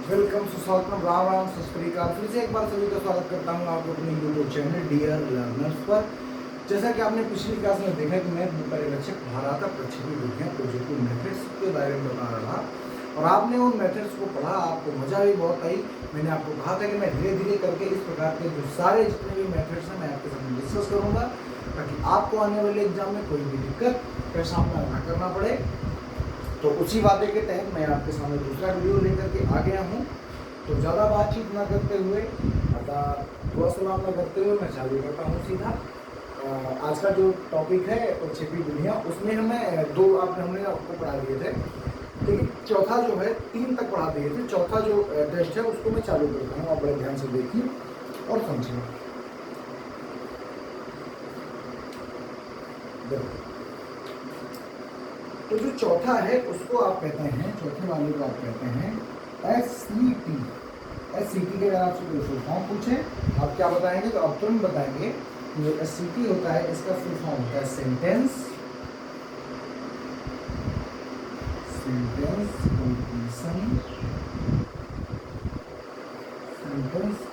Welcome, सुस्वागतम, राम राम, सत श्री अकाल। फिर से एक बार सभी का स्वागत करता हूँ आपको अपने यूट्यूब चैनल डियर लर्नर्स पर। जैसा कि आपने पिछली क्लास में देखा कि मैं पर्यवेक्षक पढ़ा रहा था प्रक्षेपी विधियाँ प्रोजेक्टिव मेथड्स के बारे में बता रहा था और आपने उन मेथड्स को पढ़ा, आपको मजा भी बहुत आई। मैंने आपको कहा था कि मैं धीरे धीरे करके इस प्रकार के जो सारे जितने भी मेथड्स हैं मैं आपके सामने डिस्कस करूँगा ताकि आपको आने वाले एग्जाम में कोई भी दिक्कत का सामना ना करना पड़े। तो उसी वादे के तहत मैं आपके सामने दूसरा वीडियो लेकर के आ गया हूँ। तो ज़्यादा बातचीत ना करते हुए, दुआ सलाम ना करते हुए मैं चालू करता हूँ सीधा। आज का जो टॉपिक है प्रक्षेपी विधियाँ, उसमें हमने हमने आपको पढ़ा दिए थे, लेकिन चौथा जो है 3 तक पढ़ा दिए थे। चौथा जो टेस्ट है उसको मैं चालू करता हूँ, आप बड़े ध्यान से देखिए और समझिए। देखो, तो जो चौथा है उसको आप कहते हैं, चौथे वाले को आप कहते हैं SCT। SCT के अगर आपसे कोई फुल फॉर्म पूछे आप क्या बताएंगे, तो आप तुरंत बताएंगे जो SCT होता है इसका फुल फॉर्म होता है सेंटेंस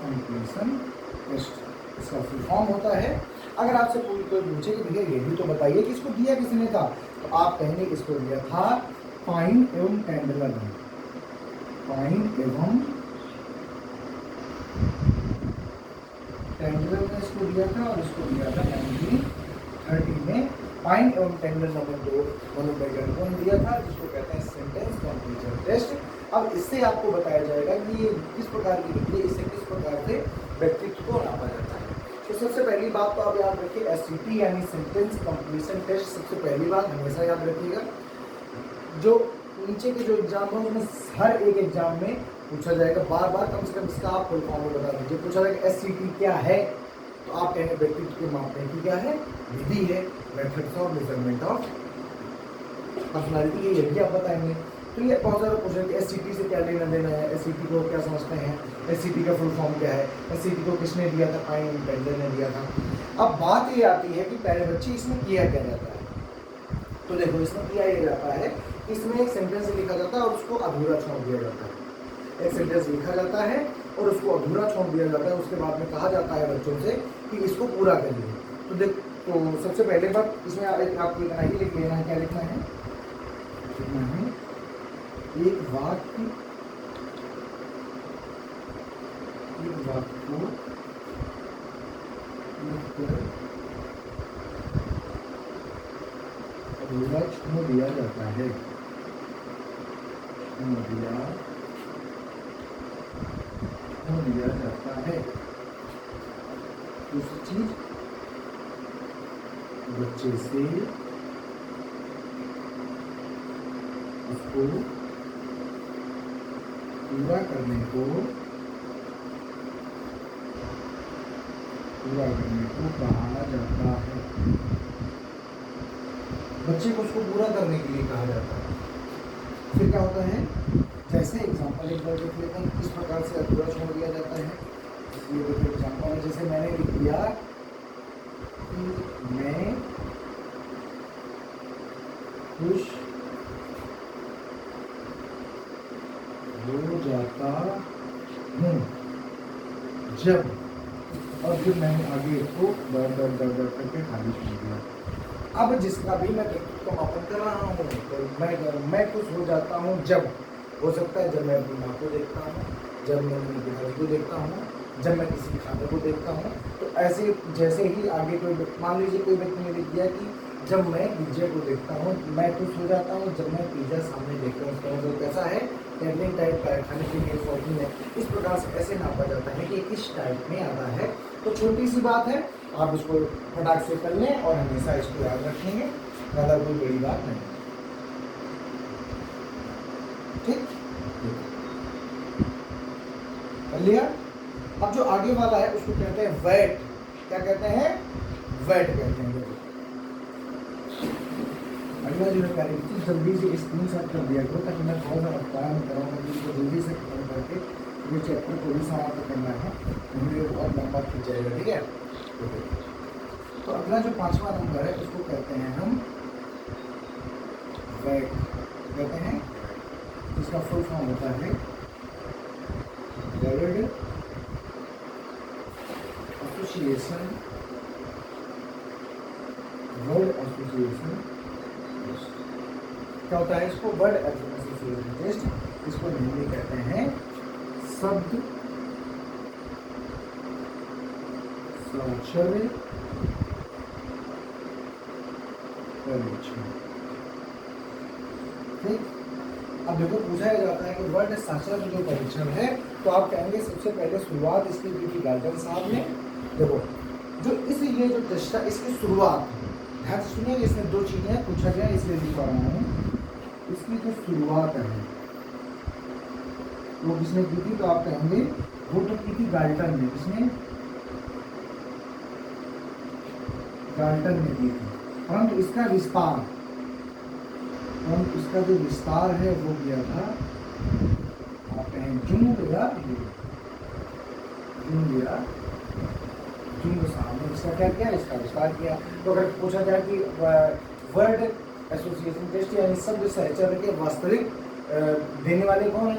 कंप्लीशन टेस्ट, इसका फुल फॉर्म होता है। अगर आपसे कोई पूछे कि भैया ये भी तो बताइए कि इसको दिया किसने था, तो आप कहेंगे इसको दिया था फाइन एवं टेंडलर ने। फाइन एवं टेंडलर ने इसको दिया था और इसको दिया था 1930 में। फाइन एवं टेंडलर नंबर 2 मनोवैज्ञानिकों ने दिया था, जिसको कहते हैं सेंटेंस कंप्लीशन टेस्ट। अब इससे आपको बताया जाएगा कि ये किस प्रकार की विधि है, इससे किस प्रकार से व्यक्तित्व को नापा जाता है। तो सबसे पहली बात तो आप याद रखिए, SCT यानी सेंटेंस कंप्लीशन टेस्ट। सबसे पहली बात हमेशा याद रखिएगा, जो नीचे के जो एग्जाम है उसमें हर एक एग्जाम में पूछा जाएगा बार बार, कम से कम इसका आप फुल फॉर्म में बता दीजिए। पूछा जाएगा SCT क्या है, तो आप कहेंगे व्यक्तित्व के मापने की क्या है विधि है, methods of measurement of personality, ये भी आप बताएंगे। तो ये बहुत ज़्यादा पूछ रहे हैं SCT से क्या लेना देना है, SCT को क्या समझते हैं, SCT का फुल फॉर्म क्या है, SCT को किसने दिया था, फाइन टेंडलर ने दिया था। अब बात ये आती है कि पहले बच्चे इसमें किया क्या जाता है। तो देखो, इसमें किया ये जाता है, इसमें एक सेंटेंस लिखा जाता है और उसको अधूरा छोड़ दिया जाता है। एक सेंटेंस लिखा जाता है और उसको अधूरा छोड़ दिया जाता है, उसके बाद में कहा जाता है बच्चों से कि इसको पूरा करिए। तो देख, तो सबसे पहले बात इसमें आपको लिखना ही लिख लेना है। क्या लिखना है, लिखना है एक वाक्य को अधूरा छोड़ दिया जाता है, दिया जाता है। दूसरी चीज, बच्चे से उसको पूरा करने को कहा जाता है। बच्चे को उसको पूरा करने के लिए कहा जाता है। फिर क्या होता है, जैसे एग्जाम्पल एक बार देख लेते हैं किस प्रकार से अधूरा छोड़ दिया जाता है। इसलिए देखो एग्जाम्पल है, जैसे मैंने लिख दिया कि मैं खुश हो जाता हूँ जब, और फिर मैंने आगे इसको दर करके खाली छोड़ दिया। अब जिसका भी मैं व्यक्तित्व का मापन कर रहा हूँ, तो मैं खुश हो जाता हूँ जब, हो सकता है जब मैं अपनी माँ को देखता हूँ, जब मैं अपने पिताजी को देखता हूँ, जब मैं किसी खाने को देखता हूँ। तो ऐसे जैसे ही आगे कोई, मान लीजिए कोई व्यक्ति ने लिख दिया कि जब मैं पिज्जा को देखता हूँ मैं खुश हो जाता हूँ, जब मैं पिज्जा सामने देखता हूँ। उसका मतलब कैसा है, टेबलिंग टाइप का है, खाने के लिए शौकीन है। इस प्रकार से ऐसे नापा जाता है कि किस टाइप में आता है। तो छोटी सी बात है, आप इसको फटाक से कर लें और हमेशा इसको याद रखेंगे, ज़्यादा कोई बड़ी बात नहीं। ठीक, कर लिया। अब जो आगे वाला है उसको कहते हैं वेट। क्या कहते हैं, वेट कहते हैं। अगला जो है कार्य जल्दी से स्क्रीनशॉट कर दिया करो ताकि मैं बहुत ज़्यादा काम कराऊंगा, जिसको जल्दी से खत्म करके ये चैप्टर को भी समाप्त करना है, वीडियो बहुत लंबा खींच जाएगा। ठीक है, तो अगला जो 5वां नंबर है उसको कहते हैं हम वेट, कहते हैं, इसका फुल फॉर्म होता है वर्ल्ड एसोसिएशन क्या होता है इसको? वर्ड एसोसिएशन टेस्ट, इसको हिंदी कहते हैं शब्द साक्षर परीक्षण। ठीक, अब देखो पूछा जाता है कि वर्ड साक्षर जो परीक्षण है, तो आप कहेंगे सबसे पहले शुरुआत इसकी की थी गार्टन साहब ने। देखो जो ये जो टेस्ट है इसकी शुरुआत, ध्यान से सुनिए, इसमें दो चीजें पूछा गया इसलिए लिख पा रहा हूँ। इसकी जो शुरुआत है वो किसने की थी? तो आप कहेंगे वो तो की थी गार्टन ने। किसने? गार्टन ने की थी। परंतु इसका विस्तार, इसका जो विस्तार है वो किया था, आप कहें जुंग या जुंग साहब ने इसका क्या किया? इसका विस्तार किया। तो अगर पूछा जाए कि वर्ड एसोसिएशन टेस्ट यानी शब्द सहचर्य के वास्तविक देने वाले कौन है?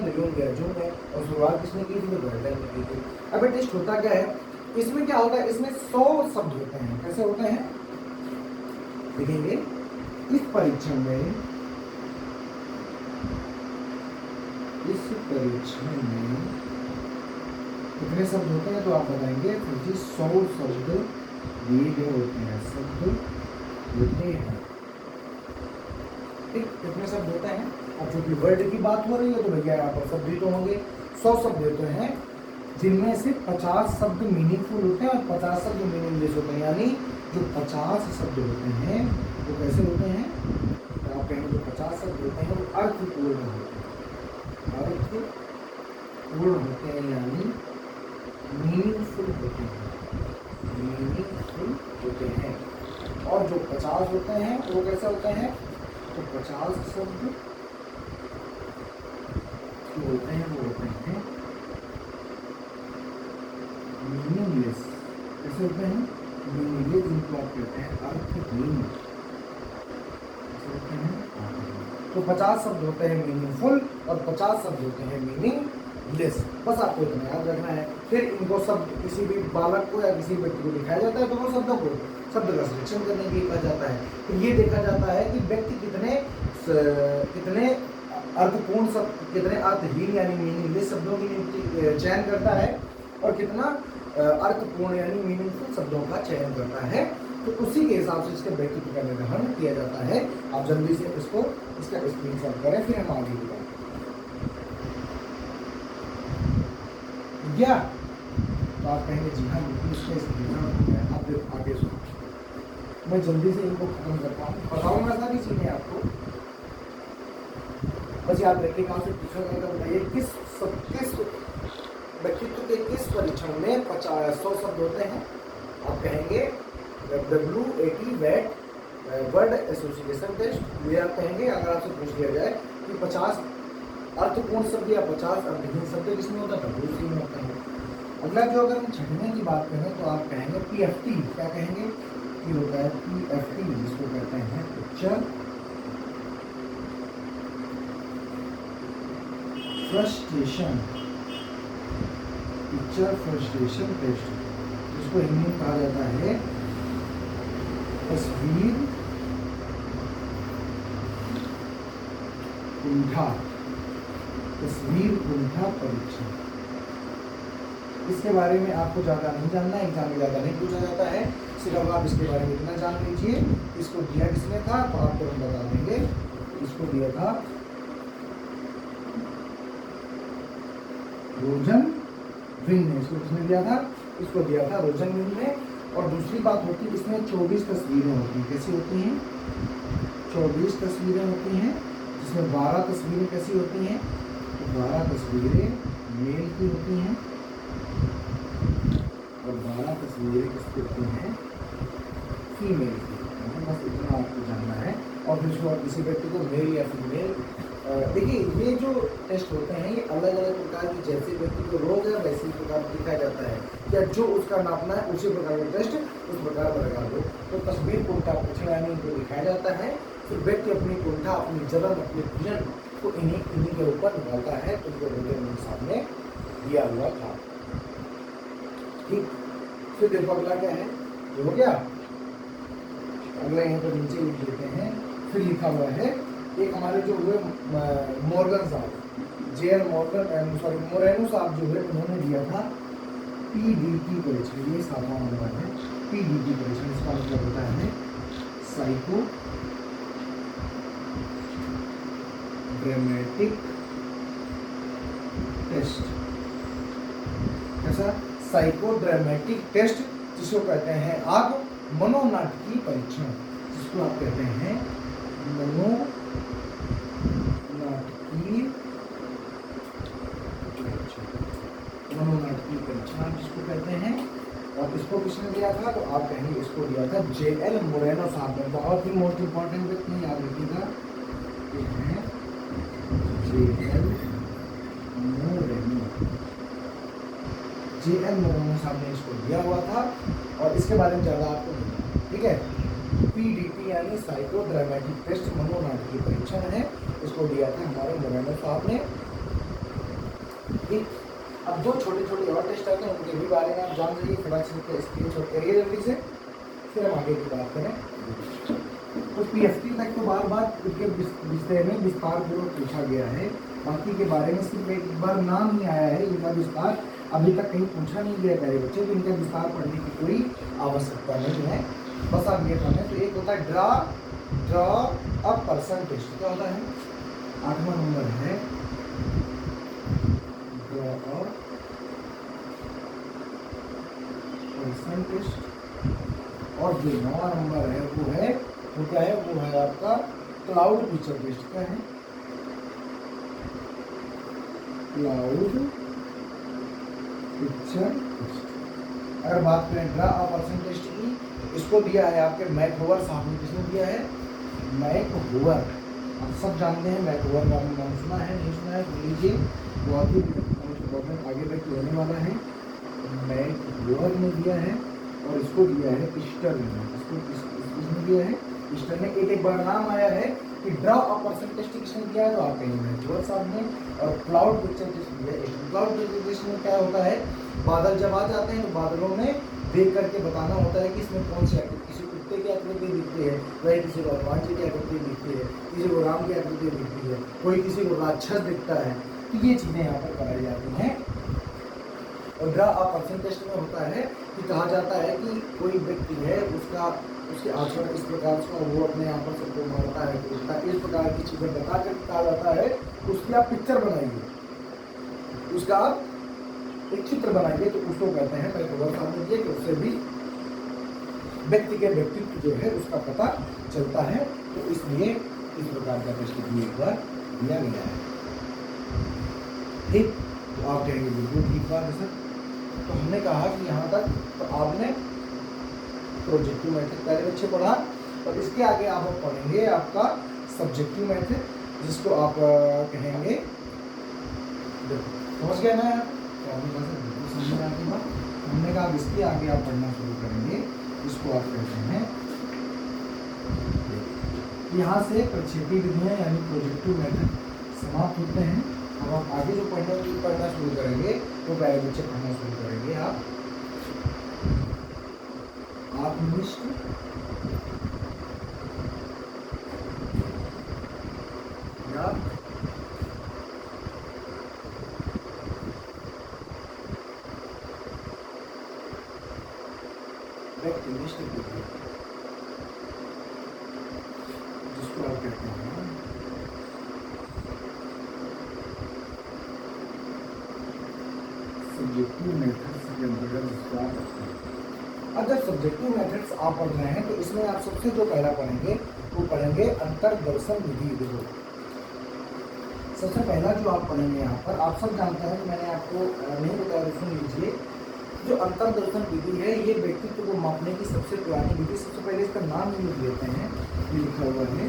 जुंग है। और शुरुआत किसने की थी? तो गार्टन ने की थी। अब ये टेस्ट होता क्या है? इसमें क्या होता है? इसमें 100 शब्द होते हैं। कैसे होते हैं देखेंगे। इस परीक्षण में कितने शब्द होते हैं? तो आप बताएंगे 100 शब्द दिए गए होते हैं। ठीक, कितने शब्द होते हैं? अब चूंकि वर्ड की बात हो रही है तो भैया यहाँ पर शब्द ही तो होंगे। 100 शब्द होते हैं, जिनमें से 50 शब्द मीनिंगफुल होते हैं और 50 शब्द मीनिंगलेस होते हैं। यानी जो 50 शब्द होते हैं वो कैसे होते हैं? तो आप कहेंगे जो 50 शब्द होते हैं वो अर्थपूर्ण होते हैं। अर्थपूर्ण होते हैं यानी मीनिंगफुल होते हैं। और जो 50 होते हैं वो कैसे होते हैं? तो 50 शब्द जो होते हैं वो होते हैं मीनिंगलेस। कैसे होते हैं? मीनिंगलेस, जिनको आप कहते हैं अर्थहीन। तो 50 शब्द होते हैं मीनिंगफुल और 50 शब्द होते हैं मीनिंगलेस। बस आपको इतना याद रखना है। फिर इनको शब्द किसी भी बालक को या किसी व्यक्ति को दिखाया जाता है तो वो शब्दों को शब्द का सिलेक्शन करने के लिए कहा जाता है। तो ये देखा जाता है कि व्यक्ति कितने अर्थपूर्ण शब्द, कितने अर्थहीन यानी मीनिंगलेस शब्दों की चयन करता है और कितना अर्थपूर्ण यानी मीनिंगफुल शब्दों का चयन करता है। तो उसी के हिसाब से इसके व्यक्तित्व का निर्धारण किया जाता है। आप जल्दी से इसका स्क्रीनशॉट करें, फिर हम आगे बढ़ें। या तो आप कहेंगे जी हाँ बिल्कुल इसका स्क्रीनशॉट हो गया। आप देखो आगे सुनो, मैं जल्दी से इनको खत्म करता हूँ, बताऊंगा सारी चीजें आपको। बस याद रखिए कहाँ से पूछा जाएगा, बताइए किस व्यक्तित्व के किस परीक्षण में 100 शब्द होते हैं? आप कहेंगे WAT वर्ड एसोसिएशन टेस्ट। ये आप कहेंगे अगर आपसे पूछ लिया जाए कि 50 अर्थपूर्ण शब्द या 50 अर्थहीन शब्द किसमें होता है? WC में होता है। अगला जो अगर हम छठवें की बात करें तो आप कहेंगे PFT। क्या कहेंगे? ये होता है PFT, जिसको कहते हैं पिक्चर फ्रस्ट्रेशन टेस्ट, जिसको हिंदी में कहा जाता है तस्वीर कुंठा परीक्षण। इसके बारे में आपको ज़्यादा नहीं जानना, एग्जाम में ज़्यादा नहीं पूछा जाता है, सिर्फ आप इसके बारे में इतना जान लीजिए। इसको दिया किसने था? तो आपको हम बता देंगे। इसको दिया था रोजनविंग ने। इसको किसने दिया था? इसको दिया था रोजनविंग ने। और दूसरी बात होती है इसमें 24 तस्वीरें होती हैं। कैसी होती हैं? 24 तस्वीरें होती हैं, जिसमें 12 तस्वीरें कैसी होती हैं? तो 12 तस्वीरें मेल की होती हैं और 12 तस्वीरें किसकी होती हैं? फीमेल की। बस इतना आपको जानना है। और फिर किसी व्यक्ति को मेल या फीमेल, देखिए ये जो टेस्ट होते हैं ये अलग अलग प्रकार की, जैसे व्यक्ति को रोग है वैसे ही प्रकार दिखाया जाता है, या जो उसका नापना है उसी प्रकार का टेस्ट उस प्रकार लगा दो। तो तस्वीर कुंठा परीक्षण यानी इनको दिखाया जाता है। फिर व्यक्ति अपनी कुंठा, अपनी जलन, अपनी पीड़न उसको इन्हीं के ऊपर निकालता है, तो जो मेरे सामने दिया हुआ था। ठीक, फिर देखो अगला क्या है, ये हो गया। अगला यहाँ पर नीचे लिख देते हैं, फिर लिखा हुआ है एक हमारे जो हुए मॉर्गन साहब, जेएल मॉर्गन सॉरी मोरेनो साहब जो है उन्होंने दिया था पीडीटी परीक्षण। ये सातवां नंबर है, पीडीटी परीक्षण। इसका मतलब होता है साइको ड्रामेटिक टेस्ट। कैसा? साइकोड्रामेटिक टेस्ट, जिसको कहते हैं आप मनोनाटकीय परीक्षण, जिसको आप कहते हैं मनोनाटकीय परीक्षण। मनोनाटकीय परीक्षण जिसको कहते हैं, और इसको किसने दिया था? तो आप कहेंगे इसको दिया था जेएल मोरेनो साहब ने। बहुत ही मोस्ट इंपॉर्टेंट व्यक्ति याद रखिएगा, ये है जेएल मोरेनो। जेएल मोरेनो साहब ने इसको दिया हुआ था, और इसके बारे में ज़्यादा आपको नहीं पता। ठीक है, पीडीटी यानी साइकोड्रामेटिक टेस्ट, मनोनाटकीय परीक्षण है, इसको दिया था हमारे मोरेनो साहब ने। ठीक, अब दो छोटे छोटे और टेस्ट आते हैं, उनके भी बारे में आप जान लीजिए, फटाफट से स्क्रीनशॉट करिए जल्दी से, फिर हम आगे की बात करें। तो पीएफटी तक तो बार बार इनके विषय में विस्तार पूर्वक पूछा गया है, बाकी के बारे में सिर्फ एक बार नाम ही आया है, इनका विस्तार अभी तक कहीं पूछा नहीं गया प्यारे बच्चे, तो इनका विस्तार पढ़ने की कोई आवश्यकता नहीं है, बस आप ये पढ़ें। तो एक होता है ड्रॉ अ पर्सन टेस्ट। क्या होता है? 8वां नंबर है ड्रॉ अ पर्सन टेस्ट, और जो 9वां नंबर है वो है, वो क्या है? वो है आपका क्लाउड पिक्चर टेस्ट। क्या है? Cloud picture test. अगर बात करें ड्रा अ पर्सन टेस्ट की, इसको दिया है आपके मैकहोवर साहब ने। किसने दिया है? मैकहोवर। आप सब जानते हैं मैकहोवर का, आपने नाम सुना है, नहीं सुना है सुन लीजिए, बहुत ही इम्पोर्टेंट आगे तक लेने वाला है। मैकहोवर ने दिया है, और इसको दिया है इस्टर ने। इसको किसने दिया है? इस्टर ने। एक बार नाम आया है कि ड्रा अ पर्सन टेस्ट किसने दिया है, तो आप कहेंगे मैकहोवर साहब ने, और क्लाउड पिक्चर टेस्ट दिया है इस्टर। क्लाउड पिक्चर टेस्ट में क्या होता है? बादल जब आ जाते हैं तो बादलों में देख करके बताना होता है कि इसमें कौन सी आकृति, किसी कुत्ते की आकृति दिखती है, वही किसी को हनुमान जी की आकृति दिखती है, किसी को राम की आकृति दिखती है, कोई किसी को राक्षस दिखता है। तो ये चीज़ें यहाँ पर कराई जाती हैं। और ड्रा अ पर्सन टेस्ट में होता है कि कहा जाता है कि कोई व्यक्ति है, उसके आचरण इस प्रकार से, वो अपने यहाँ पर सबको मारता है, तो इस प्रकार की चीज़ें बता कर कहा जाता है, उसकी आप पिक्चर बनाइए, उसका आप एक चित्र बनाइए, तो उसको कहते हैं मैकहोवर साहब ने दिया, कि उससे भी व्यक्ति के व्यक्तित्व जो है उसका पता चलता है। तो इसलिए इस प्रकार का टेस्ट भी एक बार दिया गया है। ठीक, तो आप कहेंगे बिल्कुल ठीक बात है सर। तो हमने कहा कि यहाँ तक तो आपने प्रोजेक्टिव मेथड पहले बच्चे पढ़ा, और इसके आगे आप पढ़ेंगे आपका सब्जेक्टिव मेथड, जिसको आप कहेंगे, समझ गए ना? समझ में आती बात। हमने कहा इसके आगे आप पढ़ना शुरू करेंगे, इसको आप कहते हैं, यहाँ से प्रक्षेपी विधियाँ यानी प्रोजेक्टिव मेथड समाप्त होते हैं। अब आप आगे जो पढ़ना शुरू करेंगे, तो पहले बच्चे पढ़ना शुरू करेंगे आप आत्मनिष्ठ या व्यक्तिनिष्ठ विधि, जिसको आप कहते हैं सब्जेक्टिव मेथड्स के अंतर्गत जिसको आप रखते हैं। अगर सब्जेक्टिव मेथड्स आप पढ़ रहे हैं, तो इसमें आप सबसे जो पहला पढ़ेंगे वो पढ़ेंगे अंतर्दर्शन विधि। देखो, सबसे पहला जो आप पढ़ेंगे यहाँ पर, आप सब जानते हैं कि मैंने आपको नहीं बताया, सुन लीजिए। जो अंतर्दर्शन विधि है, ये व्यक्तित्व को मापने की सबसे पुरानी विधि। सबसे पहले इसका नाम ही लिख देते हैं, ये लिखा हुआ है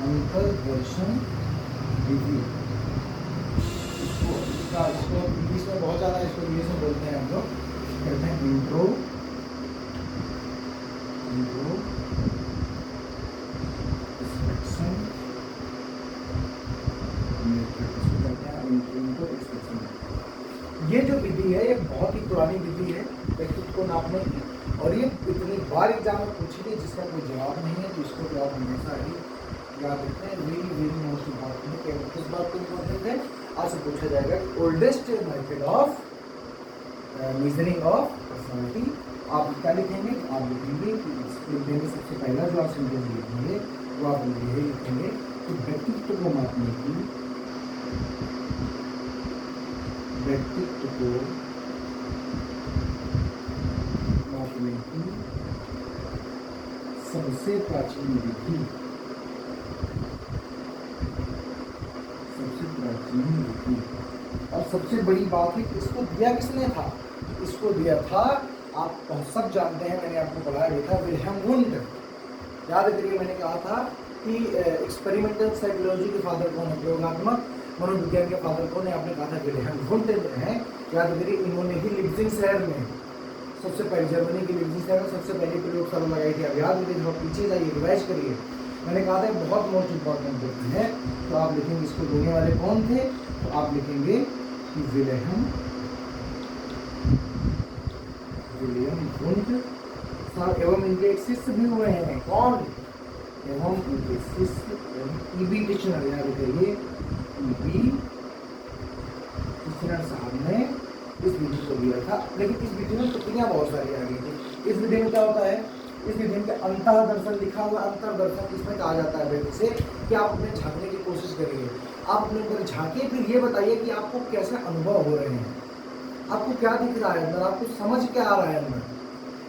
अंतर्दर्शन विधि। इसको इंग्लिश में बहुत ज़्यादा इसको इंग्लिश में बोलते हैं हम लोग, कहते हैं पुरानी विधि है व्यक्तित्व को नापने की, और ये इतनी बार एग्जाम में पूछी गई जिसका कोई जवाब नहीं है, तो इसको तो आप हमेशा ही याद रखते हैं। वेरी मोस्ट इम्पॉर्टेंट है। किस बात को इम्पोर्टेंट है? आपसे पूछा जाएगा oldest method of measuring of personality. आप क्या लिखेंगे? आप लिखेंगे कि सबसे पहला जो आप सेंटेंस लिखेंगे वो आप यही लिखेंगे कि व्यक्तित्व को मापने की सबसे प्राचीन विधि और सबसे बड़ी बात है कि इसको दिया किसने था? इसको दिया था, आप सब जानते हैं, मैंने आपको पढ़ाया भी था, विल्हेम वुंड। याद करिए मैंने कहा था कि एक्सपेरिमेंटल साइकोलॉजी के फादर कौन है? प्रयोगात्मक मनोविज्ञान के फादर कौन है? आपने कहा था विल्हेम वुंड है। याद करिए इन्होंने ही लिप्जिंग शहर में सबसे पहले, जर्मनी की लिप्जिंग शहर में सबसे पहली प्रयोगशाला लगाई थी। अब याद करिए, थोड़ा पीछे जाइए, रिवाइज करिए। मैंने कहा था बहुत मोस्ट इम्पॉर्टेंट व्यक्ति है, तो आप लिखेंगे इसको देने वाले कौन थे? तो आप लिखेंगे कि विल्हेम वुंड साहब, एवं इनके एक शिष्य भी हुए हैं। कौन? एवं इनके शिष्य ईबी टिचनर। याद करिए ईबी टिचनर साहब ने इस विधि को दिया था, लेकिन इस विधि में त्रुटियां बहुत सारी आ गई थी। इस विधि में क्या होता है? इस विधि में अंतः दर्शन लिखा हुआ, अंतर दर्शन इसमें कहा जाता है व्यक्ति से कि आप अपने झांकने की कोशिश करिए, आप अपने अंदर झांकिए, फिर ये बताइए कि आपको कैसे अनुभव हो रहे हैं, आपको क्या दिख रहा है अंदर, आपको समझ क्या आ रहा है अंदर।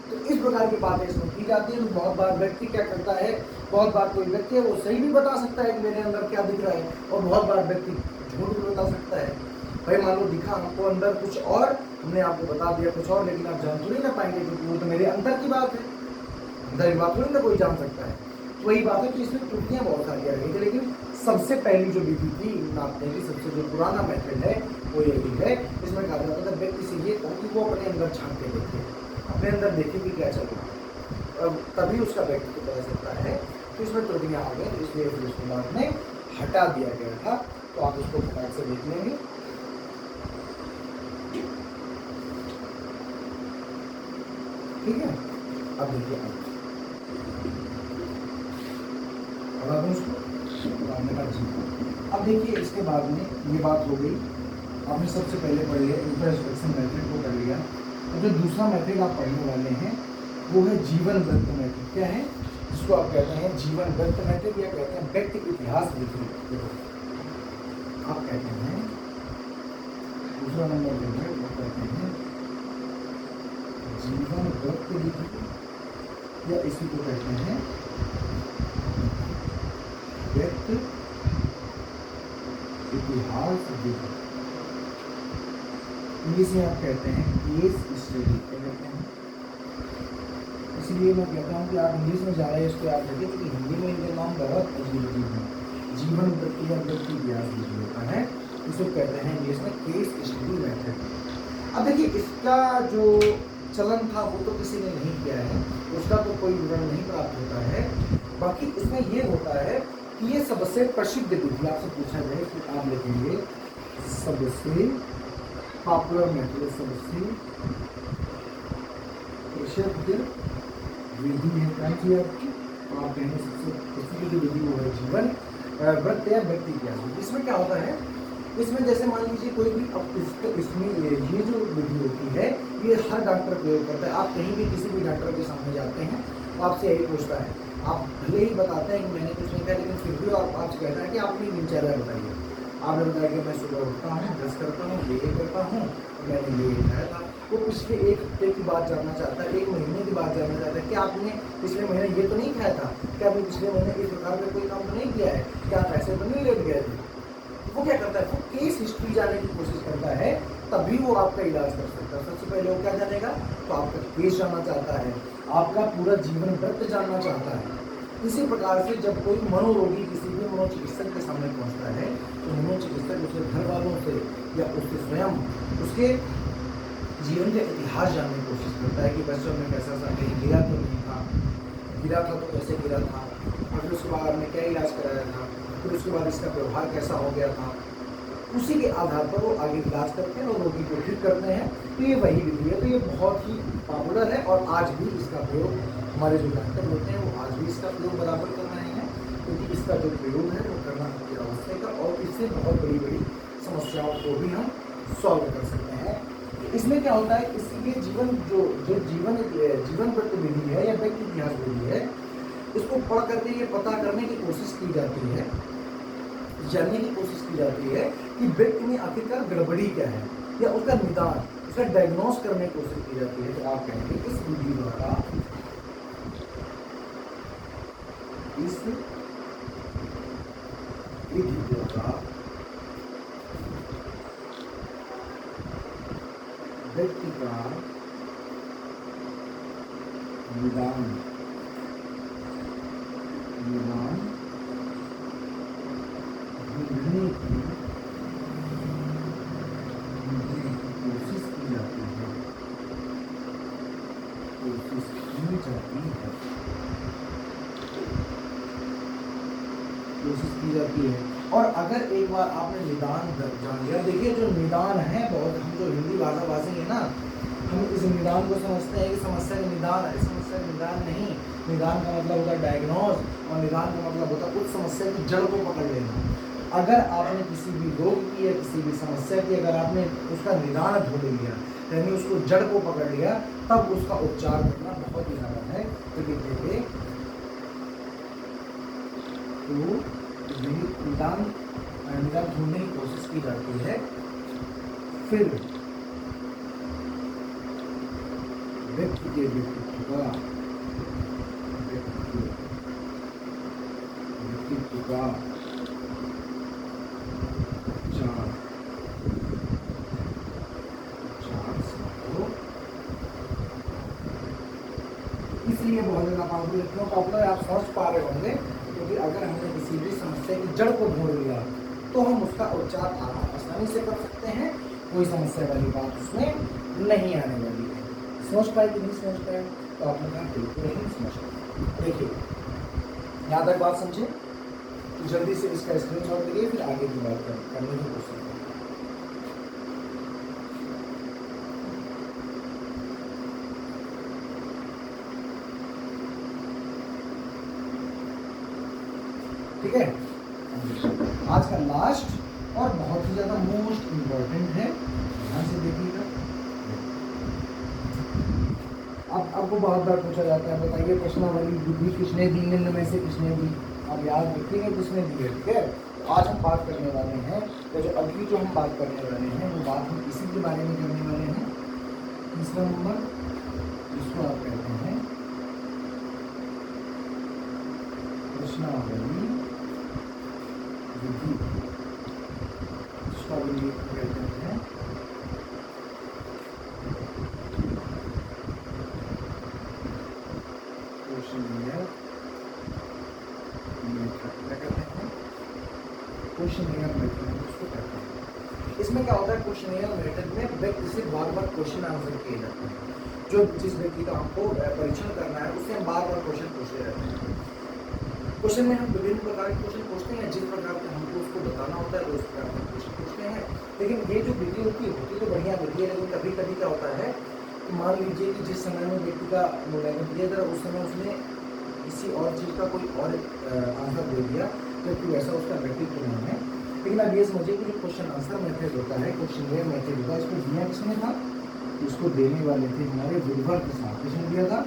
तो इस प्रकार की बातें इसमें की जाती है। तो बहुत बार व्यक्ति क्या करता है, बहुत बार कोई व्यक्ति है वो सही भी बता सकता है कि मेरे अंदर क्या दिख रहा है, और बहुत बार व्यक्ति झूठ भी बता सकता है। भाई मान लो दिखा हमको अंदर कुछ और, हमने आपको बता दिया कुछ और, लेकिन आप जान तो नहीं ना पाएंगे, क्योंकि वो तो मेरे अंदर की बात है, अंदर की बात थोड़ी ना कोई जान सकता है। तो वही बात है कि इसमें त्रुटियां बहुत सारी आ गई थी, लेकिन सबसे पहली जो विधि थी नापने की, सबसे जो पुराना मेथड है वो यही है। इसमें कहा जाता था व्यक्ति से ये कहो कि वो अपने अंदर झांक के देखे, अपने अंदर देखे कि क्या चल रहा है, तभी उसका व्यक्तित्व बदल सकता है। तो इसमें त्रुटियां आ गई, इसलिए फिर उसके बाद में हटा दिया गया था। तो आप इसको फटाक से देख लेंगे। ठीक है, अब देखिए अब देखिए इसके बाद में ये बात हो गई, आपने सबसे पहले पढ़ लिया इंट्रोस्पेक्शन मेथड को कर लिया। और जो दूसरा मेथड आप पढ़ने वाले हैं वो है जीवन वृत्त मेथड। क्या है? जिसको आप कहते हैं जीवन वृत्त मेथड, या कहते हैं व्यक्ति इतिहास विधि। आप कहते हैं दूसरा नंबर जो है वो कहते हैं जीवन वृत्त विधि, या इसी को कहते हैं व्यक्ति इतिहास विधि। इंग्लिश में आप कहते हैं केस स्टडी, क्या कहते हैं। इसलिए मैं कहता हूँ कि आप इंग्लिश में जा रहे हैं इसको याद रखिए, क्योंकि हिंदी में इनके नाम बहुत अजीब है। जीवन वृत्ति या व्यक्ति इतिहास विधि होता है, इसको कहते हैं इंग्लिश में केस स्टडी मेथड। अब देखिए इसका जो चलन था वो तो किसी ने नहीं किया है, उसका तो कोई विवरण नहीं प्राप्त होता है। बाकी इसमें ये होता है कि ये सबसे प्रसिद्ध विधि, आपसे पूछा जाए कि आप लिखेंगे सबसे पॉपुलर मेथड, सबसे प्रसिद्ध विधि है क्या चाहिए आपकी? तो आप कहेंगे सबसे प्रसिद्ध जो विधि वो है जीवन वृत्त या व्यक्ति इतिहास। इसमें क्या होता है, इसमें जैसे मान लीजिए कोई भी, अब इसमें ये जो विधि होती है ये हर डॉक्टर प्रयोग करता है। आप कहीं भी किसी भी डॉक्टर के सामने जाते हैं तो आपसे यही पूछता है, आप भले ही बताते हैं कि मैंने कुछ नहीं किया, लेकिन फिर भी आपसे कहता है कि आप अपनी दिनचर्या बताइए। आपने बताया कि मैं सुबह उठता हूँ, ब्रश करता हूँ, ये करता हूँ, मैंने ये खाया था। वो पिछले एक हफ्ते की बात जानना चाहता है, एक महीने की बात जानना चाहता है कि आपने पिछले महीने ये तो नहीं खाया था, क्या आपने पिछले महीने इस प्रकार का कोई काम तो नहीं किया है, क्या आप ऐसे तो नहीं लेट गए थे। वो क्या करता है, वो केस हिस्ट्री जानने की कोशिश करता है, तभी वो आपका इलाज कर सकता है। सबसे पहले वो क्या जानेगा, तो आपका केस जानना चाहता है, आपका पूरा जीवन वृत्त जानना चाहता है। इसी प्रकार से जब कोई मनोरोगी किसी भी मनोचिकित्सक के सामने पहुंचता है तो मनोचिकित्सक उसके घर वालों से या उसके स्वयं उसके जीवन का इतिहास जानने की कोशिश करता है कि बच्चों में कैसा सा कहीं गिरा तो नहीं था, गिरा था तो कैसे गिरा था, और फिर उसके बाद आपने क्या इलाज कराया था, फिर उसके बाद इसका व्यवहार कैसा हो गया था। उसी के आधार पर वो आगे इलाज करते हैं और रोगी को ठीक करते हैं। तो ये वही विधि है। तो ये बहुत ही पॉपुलर है और आज भी इसका प्रयोग हमारे जो डॉक्टर होते हैं वो आज भी इसका प्रयोग बराबर कर रहे हैं, क्योंकि इसका जो प्रयोग है वो करना अति आवश्यक है और इससे बहुत बड़ी बड़ी समस्याओं को भी हम सॉल्व कर सकते हैं। इसमें क्या होता है, इसलिए जीवन प्रतिविधि है या व्यक्ति इतिहास विधि है, इसको पढ़ करके ये पता करने की कोशिश की जाती है, जानने की कोशिश की जाती है कि व्यक्ति में आखिरकार गड़बड़ी क्या है या उसका निदान, उसका डायग्नोस करने की कोशिश की जाती है। तो आप कहेंगे इस विधि द्वारा व्यक्ति का निदान ढूंढने की कोशिश की जाती है, और अगर एक बार आपने निदान जान लिया, देखिए जो निदान है, बहुत हम जो हिंदी भाषा भाषी है ना, हम इस निदान को समझते हैं कि समस्या का निदान है। समस्या का निदान नहीं, निदान का मतलब होता है डायग्नोज, और निदान का मतलब होता है उस समस्या की जड़ को पकड़ लेना। अगर आपने किसी भी रोग की या किसी भी समस्या की अगर आपने उसका निदान ढूंढ लिया, यानी उसको जड़ को पकड़ लिया, तब उसका उपचार करना बहुत ही सरल है। तो देखिए निदान ढूंढने की कोशिश की जाती है, फिर व्यक्ति के व्यक्तित्व का इसलिए बहुत ज़्यादा पॉपुलर, क्यों पॉपुलर आप समझ पा रहे होंगे, क्योंकि अगर हमने किसी भी समस्या की जड़ को ढूंढ लिया तो हम उसका उपचार आसानी से कर सकते हैं, कोई समस्या वाली बात उसमें नहीं आने वाली है। समझ पाए कि नहीं समझ पाए? तो आपने कहा बिल्कुल नहीं समझ पाए। देखिए यहाँ तक बात समझे, तो जल्दी से इसका स्क्रीनशॉट लीजिए, फिर आगे की बात करने की कोशिश करें। ठीक है, आज का लास्ट और बहुत ही ज्यादा मोस्ट इम्पोर्टेंट है, ध्यान से देखिएगा। अब आपको बहुत बार पूछा जाता है, बताइए प्रश्नावली विधि किसने दी, निम्न में से किसने दी? अब याद रखिएगा किसने दी है। ठीक है, तो आज हम बात करने वाले हैं, तो जो अगली जो हम बात करने वाले हैं वो बात हम इसी के बारे में करने वाले हैं। तीसरा नंबर जिसको आप कहते हैं प्रश्नावली विधि, जिसको कहते हैं क्वेश्चनियर मेथड, उसको कहते हैं। इसमें क्या होता है, क्वेश्चनियर मेथड में व्यक्ति से बार बार क्वेश्चन आंसर किए जाते हैं। जो जिस व्यक्ति का हमको परीक्षण करना है उससे हम बार बार क्वेश्चन पूछते रहते हैं। क्वेश्चन में हम विभिन्न प्रकार के क्वेश्चन पूछते हैं, जिस प्रकार से हमको उसको बताना होता है उस प्रकार के क्वेश्चन पूछते हैं। लेकिन ये जो विधि होती तो बढ़िया विधि है, लेकिन कभी कभी क्या होता है कि मान लीजिए कि जिस समय में व्यक्ति का मूल्यांकन दिया था उस समय उसने किसी और चीज़ का कोई और आंसर दे दिया, जबकि वैसा उसका व्यक्तित्व नहीं है। लेकिन अब ये समझिए कि जो क्वेश्चन आंसर मेथड होता है, क्वेश्चन मेथड होता है, इसको दिया किसने था? इसको देने वाले थे हमारे बुधवर्ग साहब। किसने दिया था?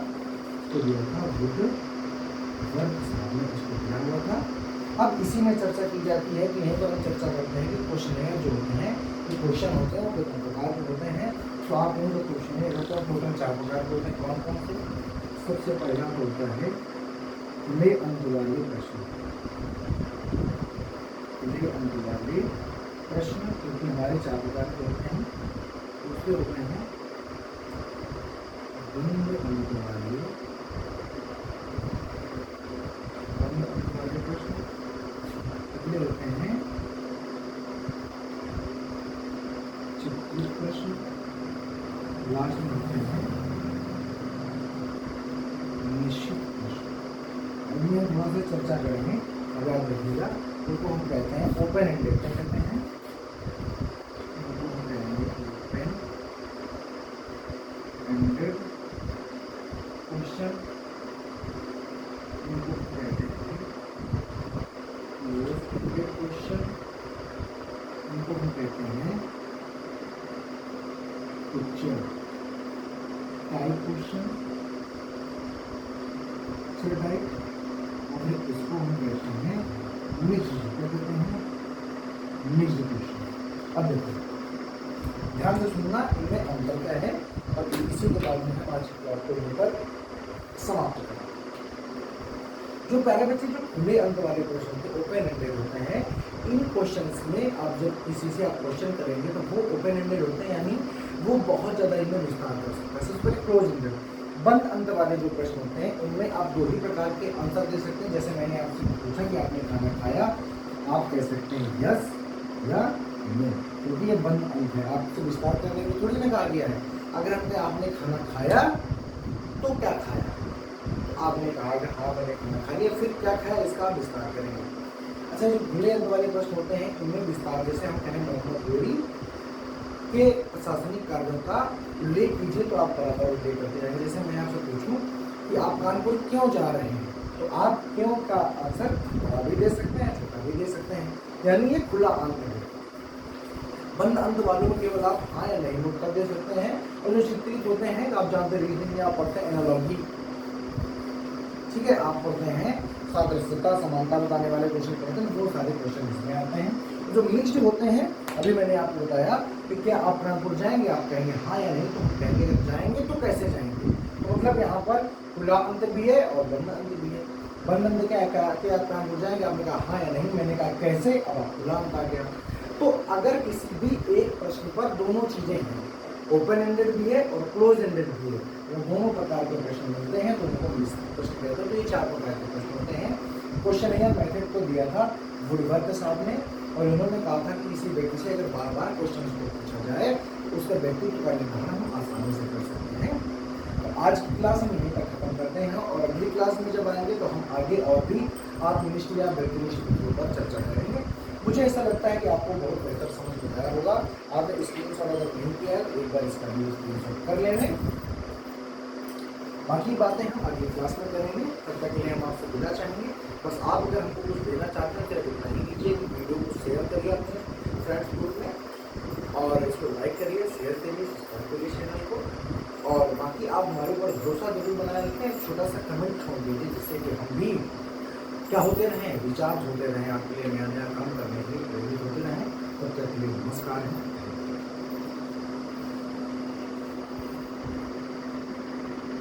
इसको दिया था बुधवर्ग साहब ने, इसको दिया हुआ था। अब इसी में चर्चा की जाती है कि यहीं पर हम चर्चा करते हैं कि क्वेश्चन जो होते हैं, जो क्वेश्चन होते हैं वो कितने प्रकार के होते हैं। तो आप इन जो क्वेश्चन होता है टोटल 4 प्रकार के होते हैं। कौन कौन से? सबसे पहला होता है खुले अंक वाले प्रश्न। खुले अंक वाले प्रश्न क्योंकि हमारे 4 प्रकार के होते हैं। दूसरे होते हैं बंद अंक वाले प्रश्न। अगले होते हैं चित्रित प्रश्न। लास्ट में होते हैं निश्चित प्रश्न। अभी हम थोड़ा सा चर्चा करेंगे, अब याद रखिएगा। उनको हम कहते हैं ओपन एंडेड। क्या कहते हैं? एंडेड क्वेश्चन इनको कहते हैं क्लोज एंडेड क्वेश्चन, इनको हम कहते हैं picture type question, picture type, और इसको हम कहते हैं मिक्स्ड, क्या कहते हैं मिक्स्ड क्वेश्चन। अब देखो ध्यान से सुनना, इनमें अंतर क्या है और इसी के बाद में हम आज की क्लास को यहीं पर समाप्त करें। जो पहले बच्चे जो खुले अंत वाले क्वेश्चन थे, ओपन एंडेड होते हैं, इन क्वेश्चंस में आप जब किसी से आप क्वेश्चन करेंगे तो वो ओपन एंडेड होते हैं, यानी वो बहुत ज़्यादा इनमें विस्तार कर सकते हैं। सबसे पहले क्लोज एंडेड, बंद अंत वाले जो प्रश्न होते हैं उनमें आप दो ही प्रकार के आंसर दे सकते हैं। जैसे मैंने आपसे पूछा कि आपने खाना खाया, आप कह सकते हैं यस या नो, क्योंकि ये बंद अंत है, आपसे विस्तार करने में थोड़ी ना कहा गया है। अगर हमने आपने खाना खाया तो क्या खाया, तो आपने कहा कि हाँ मैंने खाना खा लिया, फिर क्या खाया इसका आप विस्तार करेंगे। अच्छा, जो खुले अंत वाले प्रश्न होते हैं इनमें विस्तार, जैसे हम कहें मोहम्मद गोरी के प्रशासनिक कार्यों का उल्लेख कीजिए तो आप बराबर उल्लेख करते रहेंगे। जैसे मैं आपसे पूछूं कि आप कानपुर क्यों जा रहे हैं, तो आप क्यों का आंसर बड़ा भी दे सकते हैं, छोटा भी दे सकते हैं, यानी ये खुला अंत है। बंद अंत वालों में केवल आप हाँ या नहीं उत्तर दे सकते हैं। और जो चित्रित होते हैं आप जानते हैं, रीजनिंग में आप पढ़ते हैं एनालॉजी, ठीक है, आप पढ़ते हैं सादृश्यता समानता बताने वाले क्वेश्चन पढ़ते हैं, वो सारे क्वेश्चन इसमें आते हैं। जो मिक्स्ड होते हैं, अभी मैंने आपको बताया कि क्या आप कानपुर जाएंगे, आप कहेंगे हाँ या नहीं, तो हम कहेंगे जाएंगे तो कैसे जाएंगे, तो मतलब यहाँ पर खुला अंत भी है और बंद अंत भी है। बंद अंत क्या है कि आप कानपुर जाएंगे, आपने कहा हाँ या नहीं, मैंने कहा कैसे, अब आप खुला अंत आ गया। तो अगर किसी भी एक प्रश्न पर दोनों चीजें हैं, ओपन एंडेड भी है और क्लोज एंडेड भी है, वो दोनों प्रकार के प्रश्न मिलते हैं, तो उनको प्रश्न कहते हैं। तो ये चार प्रकार के प्रश्न होते हैं। क्वेश्चन या मेथड को दिया था वुडवर्थ साहब ने, और इन्होंने कहा था कि किसी व्यक्ति से अगर बार बार क्वेश्चन को पूछा जाए तो उसका व्यक्तित्व का निर्धारण हम आसानी से कर सकते हैं। तो आज की क्लास हम यहीं तक खत्म करते हैं, और अगली क्लास में जब आएंगे तो हम आगे और भी आत्मनिष्ठ या व्यक्तिनिष्ठ विषयों पर चर्चा करेंगे। मुझे ऐसा लगता है कि आपको बहुत बेहतर समझ में आया होगा। आपने स्क्रीनशॉट अगर नहीं किया है तो एक बार इसका भी स्क्रीनशॉट कर लेंगे। बाकी बातें हम अगली क्लास में करेंगे, तब तक के लिए हम आपसे विदा चाहेंगे। बस आप अगर हमको कुछ देना चाहते हैं तो इतना ही कीजिए, वीडियो को शेयर करिए अपने फ्रेंड्स ग्रुप में, और इसको लाइक करिए, शेयर करिए, सब्सक्राइब करिए चैनल को। और बाकी आप हमारे ऊपर भरोसा जरूर बनाए रखें, एक छोटा सा कमेंट छोड़ दीजिए, जिससे कि हम भी क्या होते रहें, रिचार्ज होते रहें, आपके लिए नया नया